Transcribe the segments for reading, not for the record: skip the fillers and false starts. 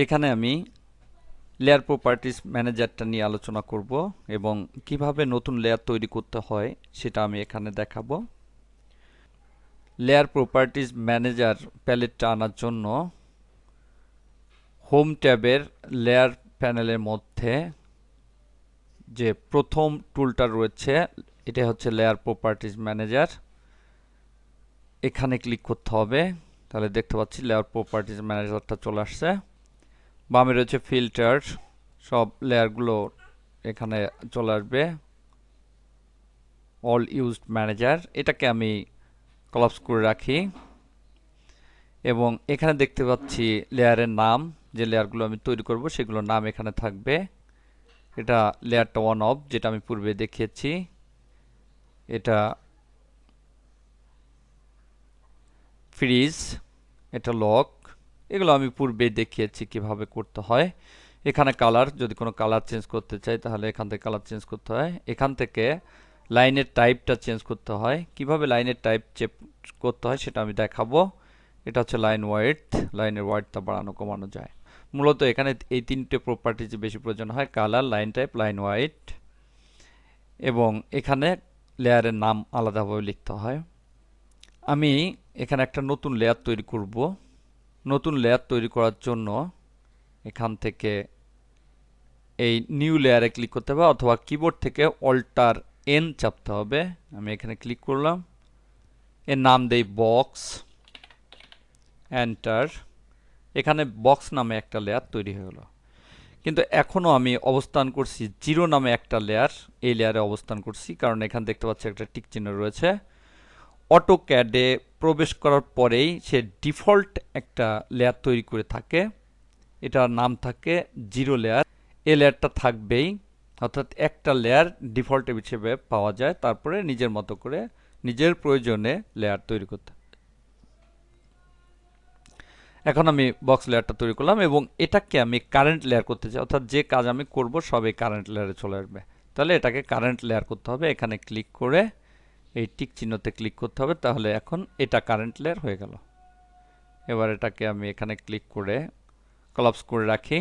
এখানে আমি layer properties ম্যানেজারটা নিয়ে আলোচনা করব এবং কিভাবে নতুন লেয়ার তৈরি করতে হয় সেটা আমি এখানে দেখাবো। লেয়ার প্রপার্টিজ ম্যানেজার প্যালেটটা আনার জন্য হোম ট্যাবের লেয়ার প্যানেলের মধ্যে যে প্রথম টুলটা রয়েছে এটা হচ্ছে লেয়ার প্রপার্টিজ ম্যানেজার। এখানে ক্লিক করতে হবে, তাহলে দেখতে পাচ্ছি লেয়ার প্রপার্টিজ ম্যানেজারটা চলে আসছে। বামে রয়েছে ফিল্টার, সব লেয়ারগুলো এখানে চলে আসবে। অল ইউজড ম্যানেজার, এটাকে আমি ক্লোজ করে রাখি এবং এখানে দেখতে পাচ্ছি লেয়ারের নাম, যে লেয়ারগুলো আমি তৈরি করব সেগুলোর নাম এখানে থাকবে। এটা লেয়ারটা ওয়ান অফ, যেটা আমি পূর্বে দেখিয়েছি। এটা ফ্রিজ, এটা লক, এগুলো আমি পূর্বে দেখিয়েছি কিভাবে করতে হয়। এখানে কালার, যদি কোনো কালার চেঞ্জ করতে চাই তাহলে এখান থেকে কালার চেঞ্জ করতে হয়। এখান থেকে লাইনের টাইপটা চেঞ্জ করতে হয়। কিভাবে লাইনের টাইপ চেঞ্জ করতে হয় সেটা আমি দেখাবো। এটা হচ্ছে লাইন ওয়াইড, লাইনের ওয়াইডটা বাড়ানো কমানো যায়। মূলত এখানে এই তিনটে প্রপার্টিজ বেশি প্রয়োজন হয়, colour, line type, line wide. এবং এখানে লেয়ারের নাম আলাদাভাবে লিখতে হয়। আমি এখানে একটা নতুন লেয়ার তৈরি করব। নতুন লেয়ার তৈরি করার জন্য এখান থেকে এই নিউ লেয়ারে ক্লিক করতে হবে অথবা কিবোর্ড থেকে অল্টার এন চাপতে হবে। আমি এখানে ক্লিক করলাম, এর নাম দেই বক্স, এন্টার। এখানে বক্স নামে একটা লেয়ার তৈরি হয়ে গেল। কিন্তু এখনও আমি অবস্থান করছি জিরো নামে একটা লেয়ার, এই লেয়ারে অবস্থান করছি, কারণ এখানে দেখতে পাচ্ছি একটা টিক চিহ্ন রয়েছে। অটোক্যাডে প্রবেশ করার পরেই সে ডিফল্ট একটা লেয়ার তৈরি করে থাকে, এটার নাম থাকে জিরো লেয়ার। এই লেয়ারটা থাকবেই, অর্থাৎ একটা লেয়ার ডিফল্ট হিসেবে পাওয়া যায়, তারপরে নিজের মতো করে নিজের প্রয়োজনে লেয়ার তৈরি করতে। এখন আমি বক্স লেয়ারটা তৈরি করলাম এবং এটাকে আমি কারেন্ট লেয়ার করতে চাই, অর্থাৎ যে কাজ আমি করব সবই কারেন্ট লেয়ারে চলে আসবে। তাহলে এটাকে কারেন্ট লেয়ার করতে হবে, এখানে ক্লিক করে এই টিক চিহ্নতে ক্লিক করতে হবে, তাহলে এখন এটা কারেন্ট লেয়ার হয়ে গেল। এবার এটাকে আমি এখানে ক্লিক করে ক্লোজ করে রাখি।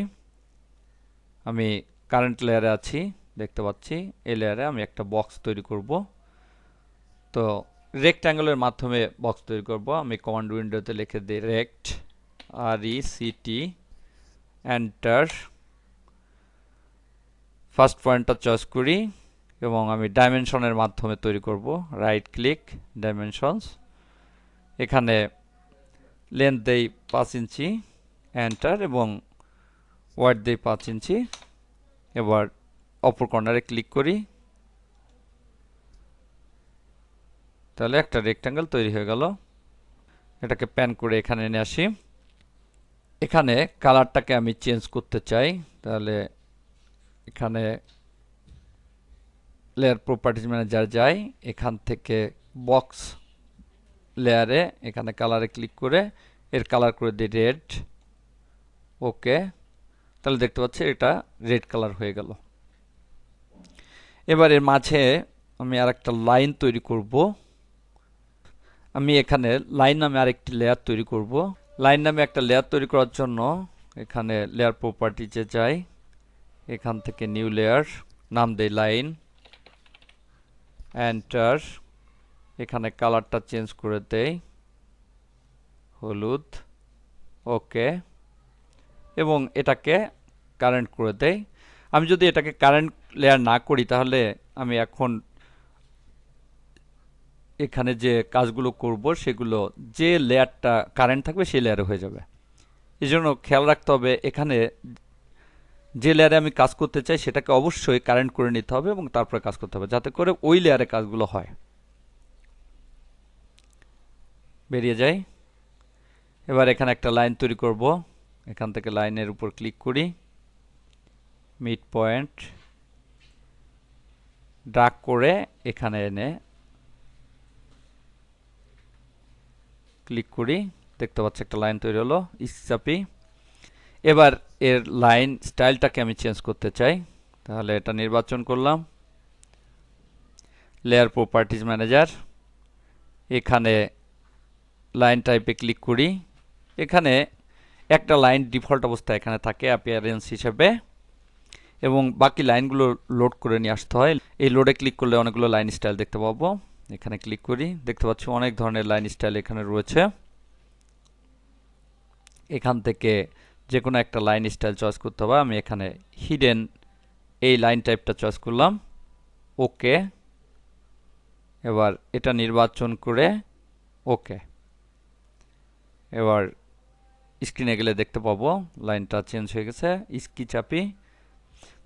আমি কারেন্ট লেয়ারে আছি, দেখতে পাচ্ছি এই লেয়ারে আমি একটা বক্স তৈরি করব। তো রেক্ট্যাঙ্গলের মাধ্যমে বক্স তৈরি করব। আমি কমান্ড উইন্ডোতে লিখে দিই রেক্ট, RECT, এন্টার। ফার্স্ট পয়েন্টটা চয়েস করি এবং আমি ডাইমেনশনের মাধ্যমে তৈরি করব। রাইট ক্লিক, ডাইমেনশনস, এখানে লেন্থ দেই 5 ইঞ্চি, এন্টার, এবং ওয়াইড দেই 5 ইঞ্চি। এবার অপর কর্নারে ক্লিক করি, তাহলে একটা রেক্ট্যাঙ্গেল তৈরি হয়ে গেল। এটাকে প্যান করে এখানে নিয়ে আসি। এখানে কালারটাকে আমি চেঞ্জ করতে চাই, তাহলে এখানে লেয়ার প্রপার্টিজ ম্যানেজার যাই, এখান থেকে বক্স লেয়ারে এখানে কালারে ক্লিক করে এর কালার করে দিই রেড। ওকে, তাহলে দেখতে পাচ্ছি এটা রেড কালার হয়ে গেল। এবার এর মাঝে আমি আরেকটা লাইন তৈরি করব। আমি এখানে লাইন নামে আরেকটি লেয়ার তৈরি করব। লাইন নামে একটা লেয়ার তৈরি করার জন্য এখানে লেয়ার প্রপার্টিজে যাই, এখান থেকে নিউ লেয়ার, নাম দেই লাইন, এন্টার। এখানে কালারটা চেঞ্জ করে দেই হলুদ। ওকে, এবং এটাকে কারেন্ট করে দেই। আমি যদি এটাকে কারেন্ট লেয়ার না করি তাহলে আমি এখন এখানে যে কাজগুলো করব সেগুলো যে লেয়ারটা কারেন্ট থাকবে সেই লেয়ারে হয়ে যাবে। এই জন্য খেয়াল রাখতে হবে এখানে যে লেয়ারে আমি কাজ করতে চাই সেটাকে অবশ্যই কারেন্ট করে নিতে হবে এবং তারপরে কাজ করতে হবে, যাতে করে ওই লেয়ারে কাজগুলো হয়। বেরিয়ে যাই। এবার এখানে একটা লাইন তৈরি করব। এখান থেকে লাইনের উপর ক্লিক করি, মিড পয়েন্ট ড্রাগ করে এখানে এনে ক্লিক করি, দেখতে পাচ্ছি একটা লাইন তৈরি হলো, চাপি। এবার এর লাইন স্টাইলটাকে আমি চেঞ্জ করতে চাই, তাহলে এটা নির্বাচন করলাম, লেয়ার প্রপার্টিজ ম্যানেজার, এখানে লাইন টাইপে ক্লিক করি। এখানে একটা লাইন ডিফল্ট অবস্থায় এখানে থাকে অ্যাপিয়ারেন্স হিসেবে, এবং বাকি লাইনগুলো লোড করে নিয়ে আসতে হয়। এই লোডে ক্লিক করলে অনেকগুলো লাইন স্টাইল দেখতে পাবো। এখানে ক্লিক করি, দেখতে পাচ্ছি অনেক ধরনের লাইন স্টাইল এখানে রয়েছে। এখান থেকে যে কোনো একটা লাইন স্টাইল চয়েস করতে হবে। আমি এখানে হিডেন এই লাইন টাইপটা চয়েস করলাম, ওকে। এবার এটা নির্বাচন করে ওকে। এবার স্ক্রিনে গেলে দেখতে পাবো লাইনটা চেঞ্জ হয়ে গেছে। কি চাপি,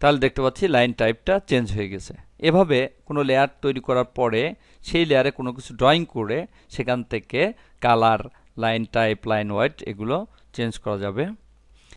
তাহলে দেখতে পাচ্ছি লাইন টাইপটা চেঞ্জ হয়ে গেছে। এভাবে কোনো লেয়ার তৈরি করার পরে সেই লেয়ারে কোনো কিছু ড্রয়িং করে সেখান থেকে colour, line type, line weight এগুলো চেঞ্জ করা যাবে।